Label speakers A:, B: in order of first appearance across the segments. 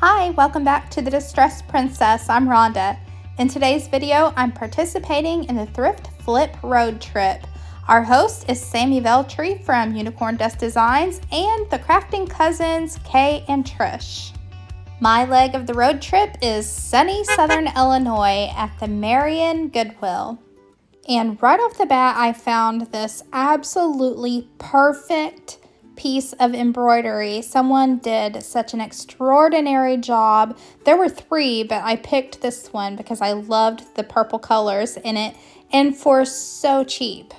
A: Hi, welcome back to the Distressed Princess. I'm Rhonda. In today's video, I'm participating in the Thrift Flip Road Trip. Our host is Sammy Veltri from Unicorn Dust Designs and the crafting cousins Kay and Trish. My leg of the road trip is sunny Southern Illinois at the Marion Goodwill. And right off the bat, I found this absolutely perfect piece of embroidery. Someone did such an extraordinary job. There were three, but I picked this one because I loved the purple colors in it and for so cheap.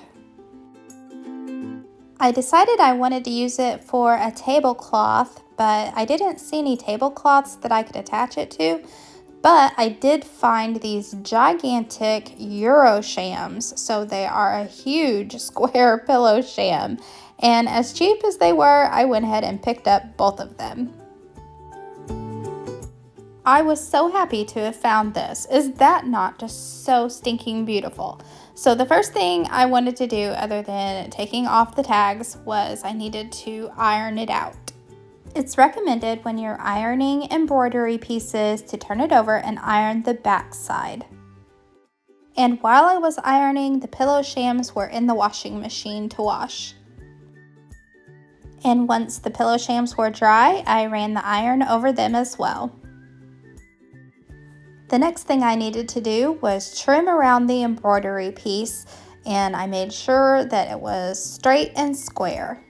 A: I decided I wanted to use it for a tablecloth, but I didn't see any tablecloths that I could attach it to. But I did find these gigantic Euro shams. So they are a huge square pillow sham. And as cheap as they were, I went ahead and picked up both of them. I was so happy to have found this. Is that not just so stinking beautiful? So the first thing I wanted to do other than taking off the tags was I needed to iron it out. It's recommended when you're ironing embroidery pieces to turn it over and iron the back side. And while I was ironing, the pillow shams were in the washing machine to wash. And once the pillow shams were dry, I ran the iron over them as well. The next thing I needed to do was trim around the embroidery piece, and I made sure that it was straight and square.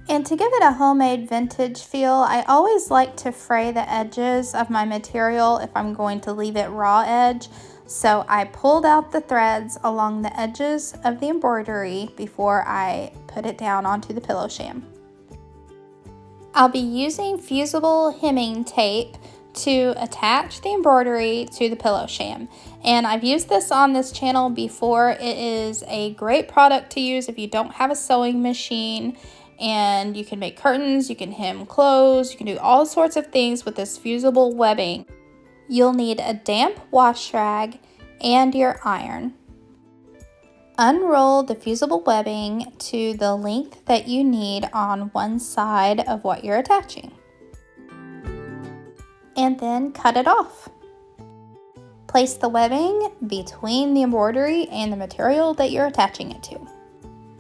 A: And to give it a homemade vintage feel, I always like to fray the edges of my material if I'm going to leave it raw edge. So I pulled out the threads along the edges of the embroidery before I put it down onto the pillow sham. I'll be using fusible hemming tape to attach the embroidery to the pillow sham. And I've used this on this channel before. It is a great product to use if you don't have a sewing machine. And you can make curtains, you can hem clothes, you can do all sorts of things with this fusible webbing. You'll need a damp wash rag and your iron. Unroll the fusible webbing to the length that you need on one side of what you're attaching. And then cut it off. Place the webbing between the embroidery and the material that you're attaching it to.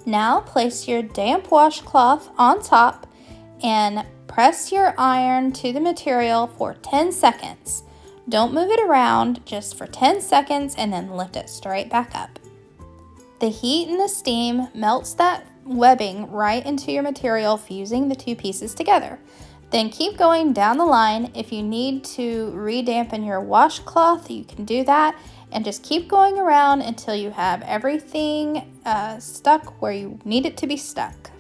A: Now place your damp washcloth on top and press your iron to the material for 10 seconds. Don't move it around, just for 10 seconds and then lift it straight back up. The heat and the steam melts that webbing right into your material, fusing the two pieces together. Then keep going down the line. If you need to re-dampen your washcloth, you can do that. And just keep going around until you have everything stuck where you need it to be stuck.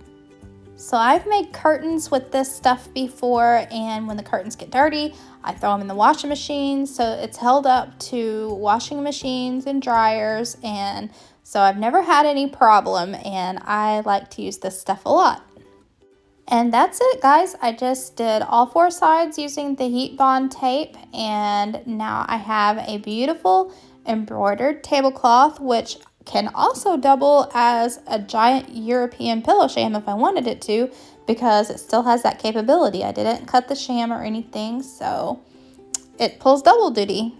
A: So I've made curtains with this stuff before, and when the curtains get dirty, I throw them in the washing machine. So it's held up to washing machines and dryers, and so I've never had any problem, and I like to use this stuff a lot. And that's it, guys. I just did all four sides using the heat bond tape, and now I have a beautiful embroidered tablecloth, which can also double as a giant European pillow sham if I wanted it to, because it still has that capability. I didn't cut the sham or anything, so it pulls double duty.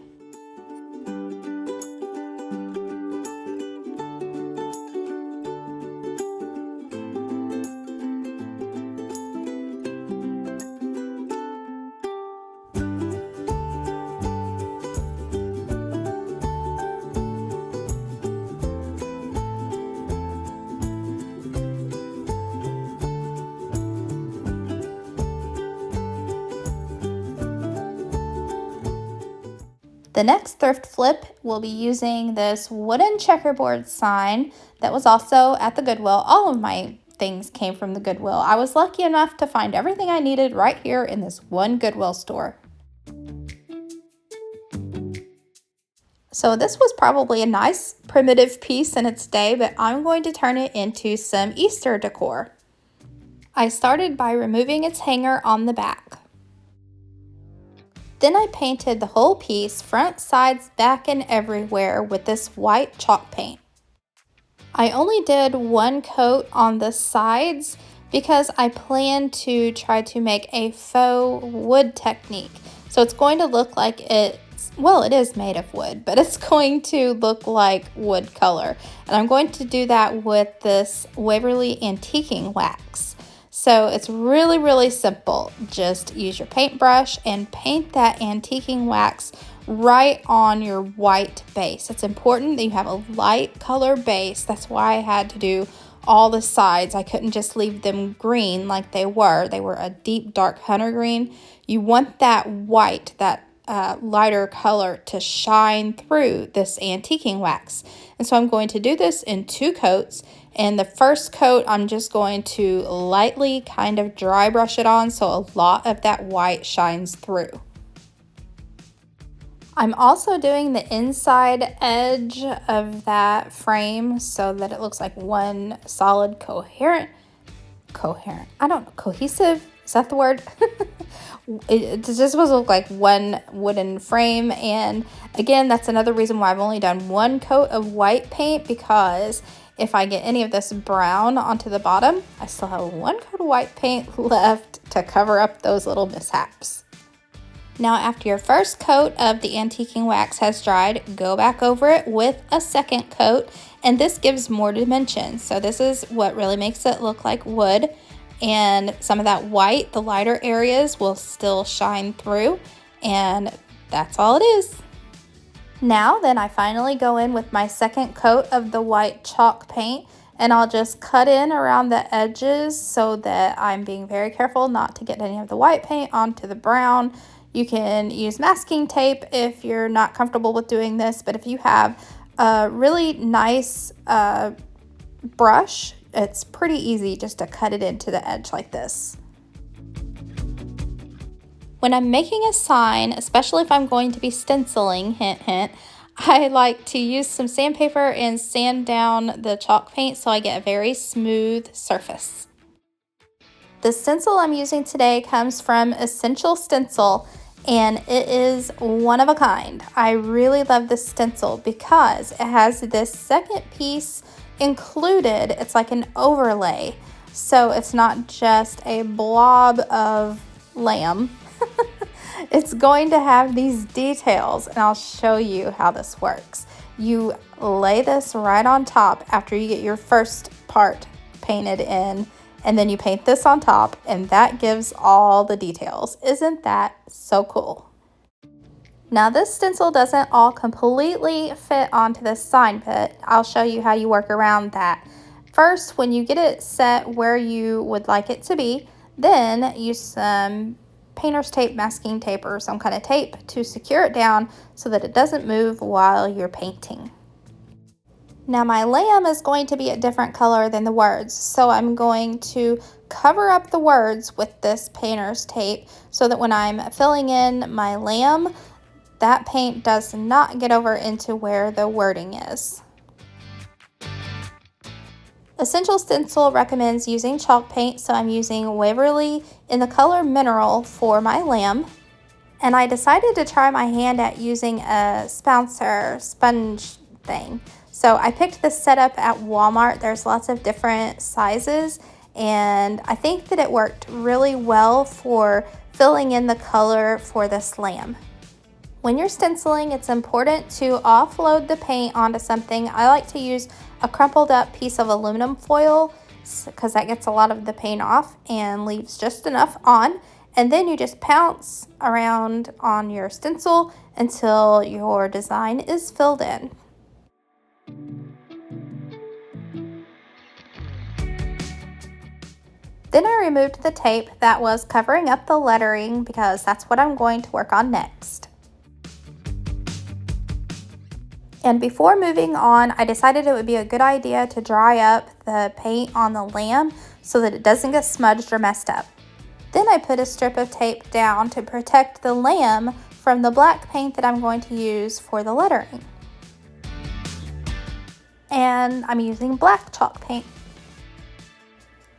A: The next thrift flip will be using this wooden checkerboard sign that was also at the Goodwill. All of my things came from the Goodwill. I was lucky enough to find everything I needed right here in this one Goodwill store. So this was probably a nice primitive piece in its day, but I'm going to turn it into some Easter decor. I started by removing its hanger on the back. Then I painted the whole piece, front, sides, back, and everywhere with this white chalk paint. I only did one coat on the sides because I plan to try to make a faux wood technique. So it's going to look like well, it is made of wood, but it's going to look like wood color. And I'm going to do that with this Waverly antiquing wax. So it's really, really simple. Just use your paintbrush and paint that antiquing wax right on your white base. It's important that you have a light color base. That's why I had to do all the sides. I couldn't just leave them green like they were. They were a deep, dark hunter green. You want that white, that lighter color to shine through this antiquing wax. And so I'm going to do this in 2 coats. And the first coat, I'm just going to lightly kind of dry brush it on so a lot of that white shines through. I'm also doing the inside edge of that frame so that it looks like one solid cohesive, is that the word? It just supposed to look like one wooden frame. And again, that's another reason why I've only done 1 coat of white paint, because if I get any of this brown onto the bottom, I still have 1 coat of white paint left to cover up those little mishaps. Now, after your first coat of the antiquing wax has dried, go back over it with a second coat, and this gives more dimension. So this is what really makes it look like wood. And some of that white, the lighter areas, will still shine through, and that's all it is. Now then, I finally go in with my second coat of the white chalk paint, and I'll just cut in around the edges so that I'm being very careful not to get any of the white paint onto the brown. You can use masking tape if you're not comfortable with doing this, but if you have a really nice brush, it's pretty easy just to cut it into the edge like this. When I'm making a sign, especially if I'm going to be stenciling, hint, hint, I like to use some sandpaper and sand down the chalk paint so I get a very smooth surface. The stencil I'm using today comes from Essential Stencil, and it is one of a kind. I really love this stencil because it has this second piece included. It's like an overlay, so it's not just a blob of lamb. It's going to have these details, and I'll show you how this works. You lay this right on top after you get your first part painted in, and then you paint this on top, and that gives all the details. Isn't that so cool? Now, this stencil doesn't all completely fit onto this sign, but I'll show you how you work around that. First, when you get it set where you would like it to be, then use some painter's tape, masking tape, or some kind of tape to secure it down so that it doesn't move while you're painting. Now, my lamb is going to be a different color than the words, so I'm going to cover up the words with this painter's tape so that when I'm filling in my lamb, that paint does not get over into where the wording is. Essential Stencil recommends using chalk paint, so I'm using Waverly in the color Mineral for my lamb. And I decided to try my hand at using a spouncer sponge thing. So I picked this setup at Walmart. There's lots of different sizes, and I think that it worked really well for filling in the color for this lamb. When you're stenciling, it's important to offload the paint onto something. I like to use a crumpled up piece of aluminum foil because that gets a lot of the paint off and leaves just enough on. And then you just pounce around on your stencil until your design is filled in. Then I removed the tape that was covering up the lettering because that's what I'm going to work on next. And before moving on, I decided it would be a good idea to dry up the paint on the lamb so that it doesn't get smudged or messed up. Then I put a strip of tape down to protect the lamb from the black paint that I'm going to use for the lettering. And I'm using black chalk paint.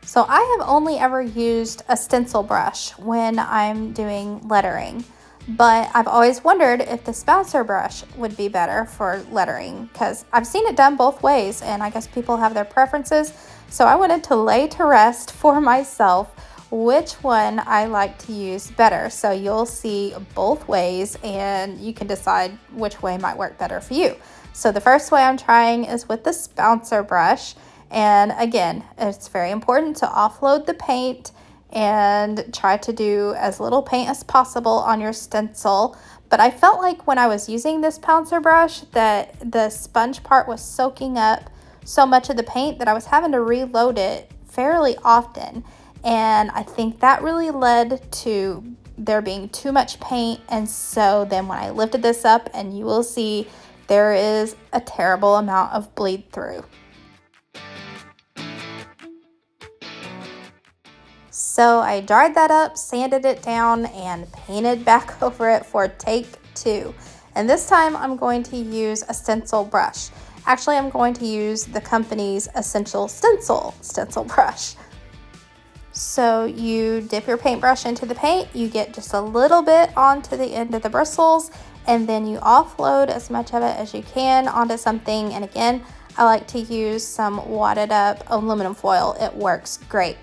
A: So I have only ever used a stencil brush when I'm doing lettering, but I've always wondered if the spouncer brush would be better for lettering because I've seen it done both ways, and I guess people have their preferences. So I wanted to lay to rest for myself which one I like to use better. So you'll see both ways and you can decide which way might work better for you. So the first way I'm trying is with this bouncer brush. And again, it's very important to offload the paint and try to do as little paint as possible on your stencil. But I felt like when I was using this bouncer brush that the sponge part was soaking up so much of the paint that I was having to reload it fairly often. And I think that really led to there being too much paint. And so then when I lifted this up, and you will see there is a terrible amount of bleed through. So I dried that up, sanded it down, and painted back over it for take 2. And this time I'm going to use a stencil brush. Actually, I'm going to use the company's Essential stencil brush. So you dip your paintbrush into the paint, you get just a little bit onto the end of the bristles, and then you offload as much of it as you can onto something. And again, I like to use some wadded up aluminum foil. It works great.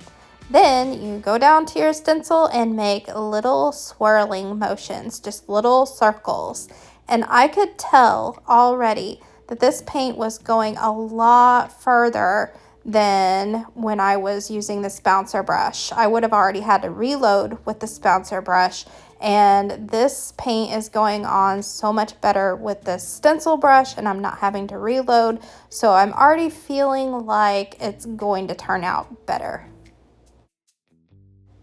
A: Then you go down to your stencil and make little swirling motions, just little circles. And I could tell already that this paint was going a lot further than when I was using this bouncer brush. I would have already had to reload with this bouncer brush, and this paint is going on so much better with this stencil brush, and I'm not having to reload, so I'm already feeling like it's going to turn out better.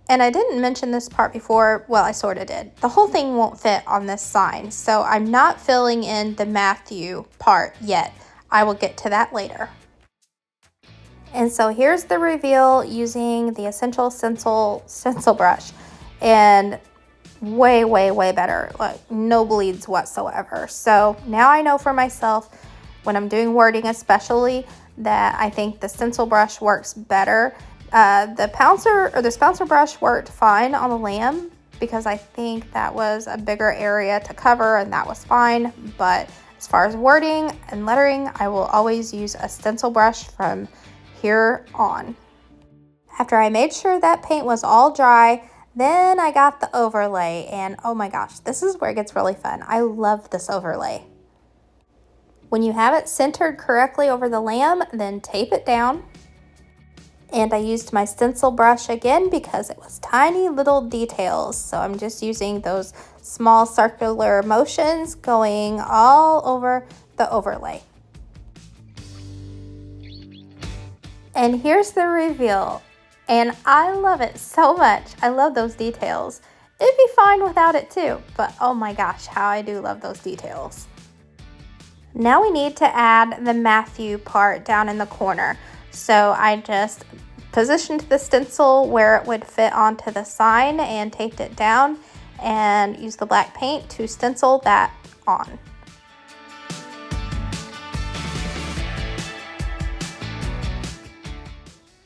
A: And I didn't mention this part before, well, I sort of did. The whole thing won't fit on this sign, so I'm not filling in the Matthew part yet. I will get to that later. And so here's the reveal using the Essential stencil brush, and way better, like no bleeds whatsoever. So now I know for myself when I'm doing wording especially that I think the stencil brush works better. The bouncer brush worked fine on the lamb because I think that was a bigger area to cover and that was fine. But as far as wording and lettering, I will always use a stencil brush from here on. After I made sure that paint was all dry, then I got the overlay, and oh my gosh, this is where it gets really fun. I love this overlay. When you have it centered correctly over the lamb, then tape it down. And I used my stencil brush again because it was tiny little details. So I'm just using those small circular motions going all over the overlay. And here's the reveal. And I love it so much. I love those details. It'd be fine without it too, but oh my gosh, how I do love those details. Now we need to add the Matthew part down in the corner. So I just positioned the stencil where it would fit onto the sign and taped it down and used the black paint to stencil that on.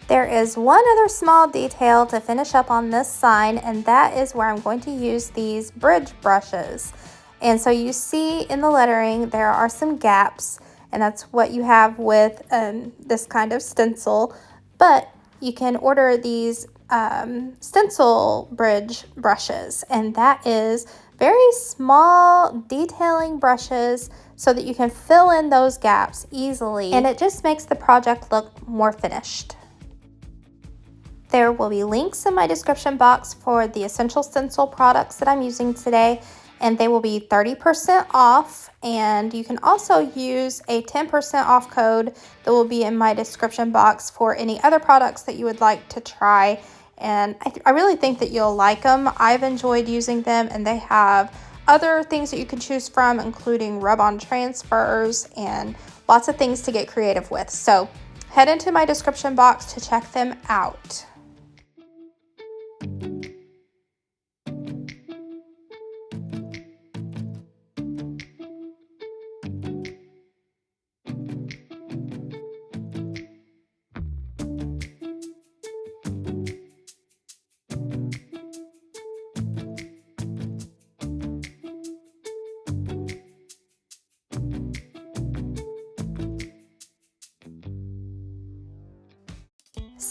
A: There is one other small detail to finish up on this sign, and that is where I'm going to use these bridge brushes. And so you see in the lettering there are some gaps, and that's what you have with this kind of stencil. But you can order these stencil bridge brushes, and that is very small detailing brushes so that you can fill in those gaps easily, and it just makes the project look more finished. There will be links in my description box for the Essential Stencil products that I'm using today, and they will be 30% off, and you can also use a 10% off code that will be in my description box for any other products that you would like to try. And I really think that you'll like them. I've enjoyed using them, and they have other things that you can choose from, including rub-on transfers and lots of things to get creative with. So head into my description box to check them out.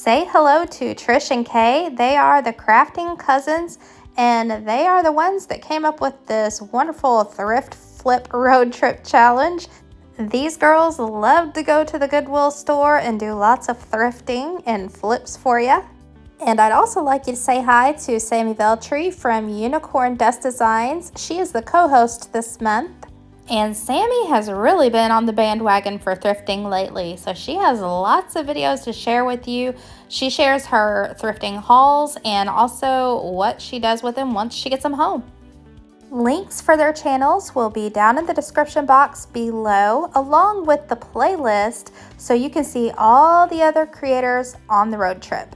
A: Say hello to Trish and Kay. They are the crafting cousins, and they are the ones that came up with this wonderful Thrift Flip Road Trip challenge. These girls love to go to the Goodwill store and do lots of thrifting and flips for you. And I'd also like you to say hi to Sammy Veltri from Unicorn Dust Designs. She is the co-host this month. And Sammy has really been on the bandwagon for thrifting lately, so she has lots of videos to share with you. She shares her thrifting hauls and also what she does with them once she gets them home. Links for their channels will be down in the description box below, along with the playlist, so you can see all the other creators on the road trip.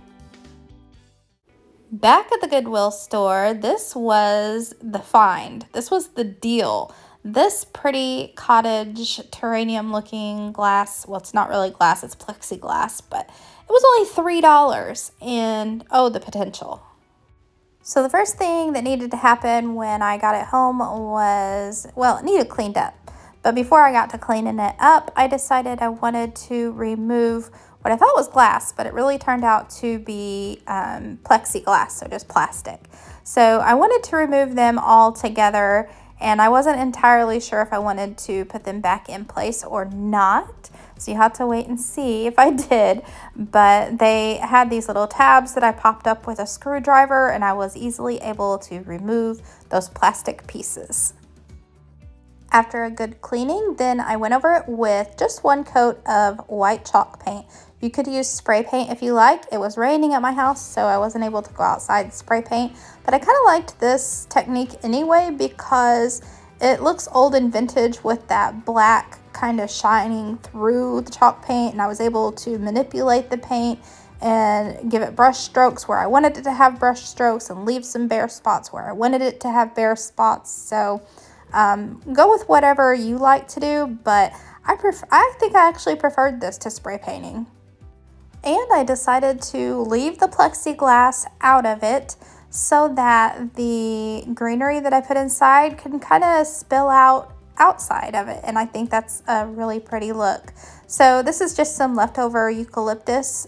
A: Back at the Goodwill store, this was the find. This was the deal. This pretty cottage terrarium looking glass, well, it's not really glass, it's plexiglass, but it was only $3, and oh, the potential. So the first thing that needed to happen when I got it home was, well, it needed cleaned up. But before I got to cleaning it up, I decided I wanted to remove what I thought was glass, but it really turned out to be plexiglass, so just plastic. So I wanted to remove them all together, and I wasn't entirely sure if I wanted to put them back in place or not. So you have to wait and see if I did. But they had these little tabs that I popped up with a screwdriver, and I was easily able to remove those plastic pieces. After a good cleaning, then I went over it with just one coat of white chalk paint. You could use spray paint if you like. It was raining at my house, so I wasn't able to go outside and spray paint. But I kind of liked this technique anyway because it looks old and vintage with that black kind of shining through the chalk paint, and I was able to manipulate the paint and give it brush strokes where I wanted it to have brush strokes and leave some bare spots where I wanted it to have bare spots. So go with whatever you like to do, but I think I actually preferred this to spray painting. And I decided to leave the plexiglass out of it so that the greenery that I put inside can kind of spill out outside of it, and I think that's a really pretty look. So this is just some leftover eucalyptus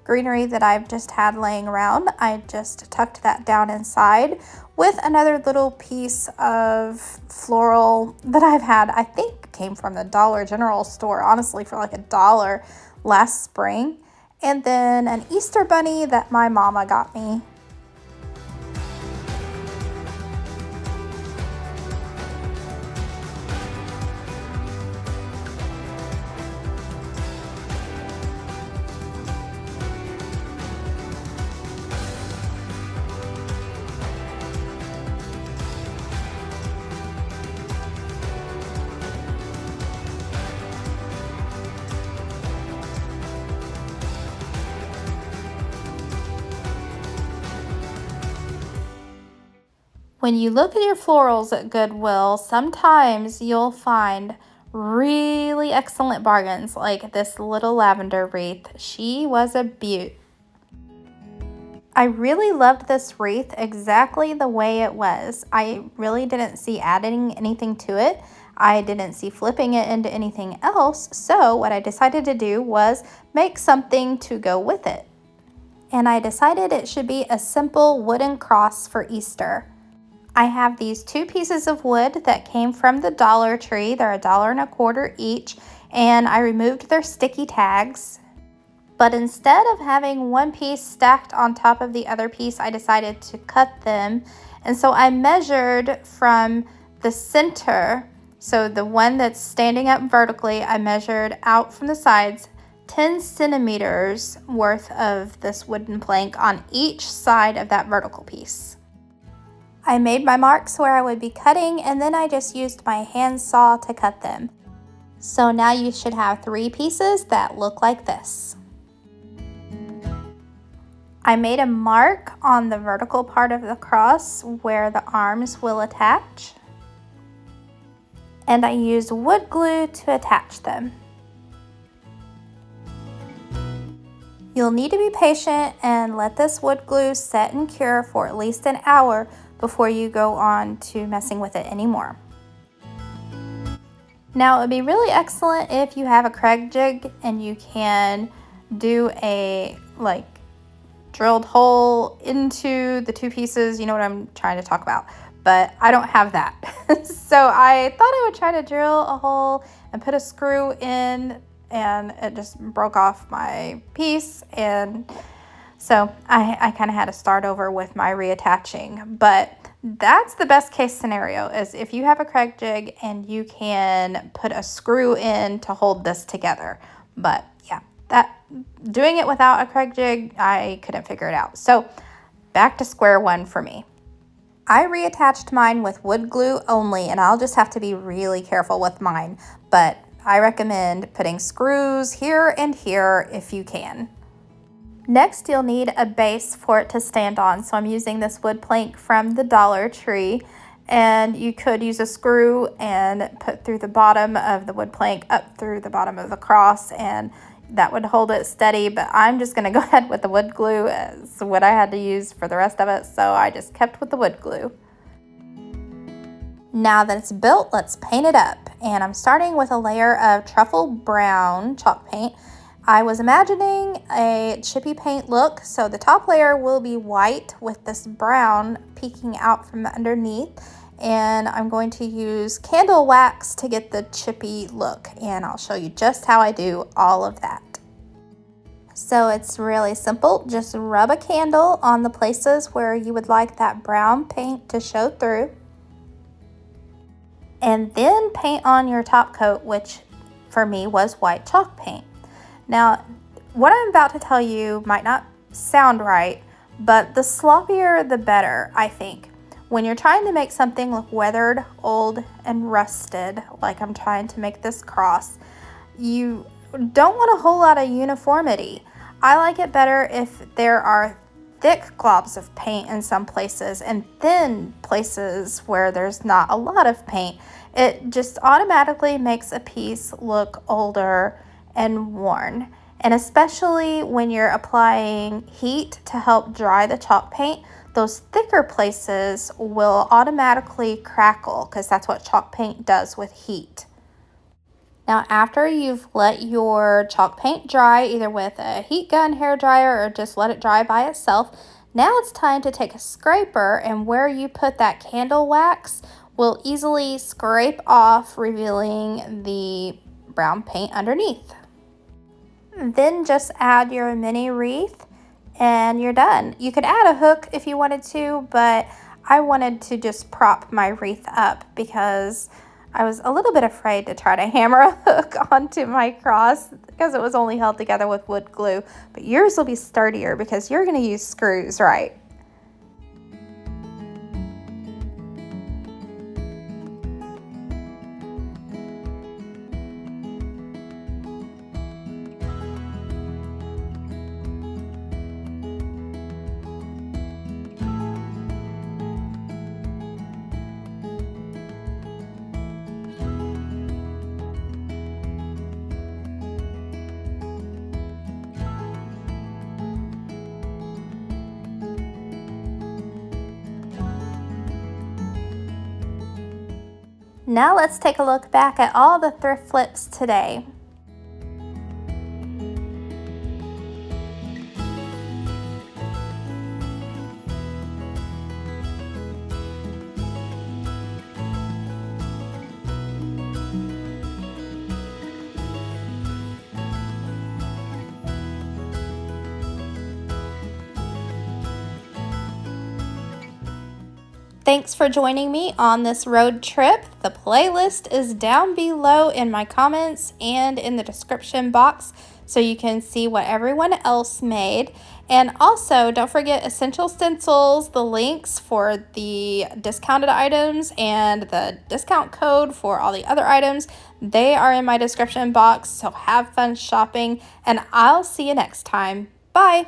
A: greenery that I've just had laying around. I just tucked that down inside with another little piece of floral that I've had, I think came from the Dollar General store, honestly, for like $1 last spring. And then an Easter bunny that my mama got me. When you look at your florals at Goodwill, sometimes you'll find really excellent bargains, like this little lavender wreath. She was a beaut. I really loved this wreath exactly the way it was. I really didn't see adding anything to it. I didn't see flipping it into anything else. So what I decided to do was make something to go with it. And I decided it should be a simple wooden cross for Easter. I have these 2 pieces of wood that came from the Dollar Tree. They're $1.25 each, and I removed their sticky tags. But instead of having one piece stacked on top of the other piece, I decided to cut them. And so I measured from the center, so the one that's standing up vertically, I measured out from the sides 10 centimeters worth of this wooden plank on each side of that vertical piece. I made my marks where I would be cutting, and then I just used my hand saw to cut them. So now you should have 3 pieces that look like this. I made a mark on the vertical part of the cross where the arms will attach, and I used wood glue to attach them. You'll need to be patient and let this wood glue set and cure for at least an hour before you go on to messing with it anymore. Now, it would be really excellent if you have a Craig jig and you can do a like drilled hole into the two pieces. You know what I'm trying to talk about, but I don't have that. So I thought I would try to drill a hole and put a screw in, and it just broke off my piece. And so I kind of had to start over with my reattaching. But that's the best case scenario, is if you have a Craig jig and you can put a screw in to hold this together. But yeah, that doing it without a Craig jig, I couldn't figure it out. So back to square one for me. I reattached mine with wood glue only, and I'll just have to be really careful with mine. But I recommend putting screws here and here if you can. Next, you'll need a base for it to stand on. So I'm using this wood plank from the Dollar Tree, and you could use a screw and put through the bottom of the wood plank up through the bottom of the cross, and that would hold it steady. But I'm just going to go ahead with the wood glue as what I had to use for the rest of it, so I just kept with the wood glue. Now that it's built, let's paint it up. And I'm starting with a layer of truffle brown chalk paint. I was imagining a chippy paint look, so the top layer will be white with this brown peeking out from underneath. And I'm going to use candle wax to get the chippy look, and I'll show you just how I do all of that. So it's really simple. Just rub a candle on the places where you would like that brown paint to show through, and then paint on your top coat, which for me was white chalk paint. Now, what I'm about to tell you might not sound right, but the sloppier the better, I think. When you're trying to make something look weathered, old, and rusted, like I'm trying to make this cross, you don't want a whole lot of uniformity. I like it better if there are thick globs of paint in some places and thin places where there's not a lot of paint. It just automatically makes a piece look older and worn. And especially when you're applying heat to help dry the chalk paint, those thicker places will automatically crackle, because that's what chalk paint does with heat. Now, after you've let your chalk paint dry, either with a heat gun, hair dryer, or just let it dry by itself, now it's time to take a scraper, and where you put that candle wax will easily scrape off, revealing the brown paint underneath. Then just add your mini wreath and you're done. You could add a hook if you wanted to, but I wanted to just prop my wreath up because I was a little bit afraid to try to hammer a hook onto my cross because it was only held together with wood glue. But yours will be sturdier because you're going to use screws, right? Now let's take a look back at all the thrift flips today. Thanks for joining me on this road trip. The playlist is down below in my comments and in the description box, so you can see what everyone else made. And also, don't forget Essential Stencils, the links for the discounted items and the discount code for all the other items. They are in my description box, so have fun shopping, and I'll see you next time. Bye!